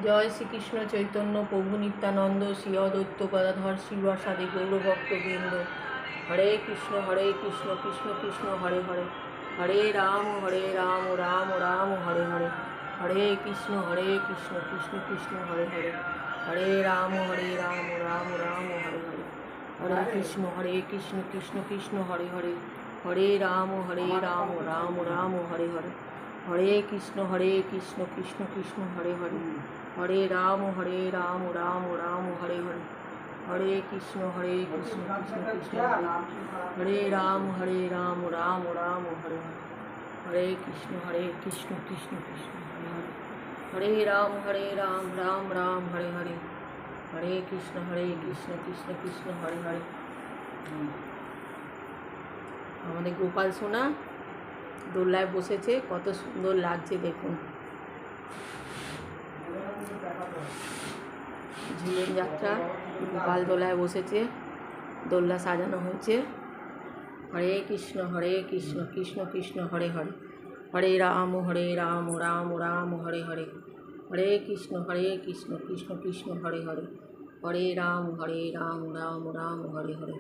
জয় শ্রীকৃষ্ণ চৈতন্য প্রভু নিত্যানন্দ শ্রী অদ্বৈত গদাধর শিবাসাদি গৌরভক্তবৃন্দ। হরে কৃষ্ণ কৃষ্ণ কৃষ্ণ হরে হরে, হরে রাম রাম রাম হরে হরে, হরে কৃষ্ণ কৃষ্ণ কৃষ্ণ হরে হরে, হরে রাম রাম রাম হরে হরে, হরে কৃষ্ণ কৃষ্ণ কৃষ্ণ হরে হরে, হরে রাম রাম রাম হরে হরে, হরে কৃষ্ণ কৃষ্ণ কৃষ্ণ হরে হরে, হরে রাম রাম রাম হরে হরে, হরে কৃষ্ণ কৃষ্ণ কৃষ্ণ হরে, হরে রাম রাম রাম হরে হরে, হরে কৃষ্ণ কৃষ্ণ কৃষ্ণ হরে হরে, হরে রাম রাম রাম হরে হরে, হরে কৃষ্ণ কৃষ্ণ কৃষ্ণ হরে হরে। আমাদের গোপাল সোনা দোলনায় বসেছে, কত সুন্দর লাগছে দেখুন। ঝুলন যাত্রা, গোপাল দোলায় বসেছে, দোলনা সাজানো হয়েছে। হরে কৃষ্ণ কৃষ্ণ কৃষ্ণ হরে হরে, হরে রাম রাম রাম হরে হরে, হরে কৃষ্ণ কৃষ্ণ কৃষ্ণ হরে হরে, হরে রাম রাম রাম হরে হরে।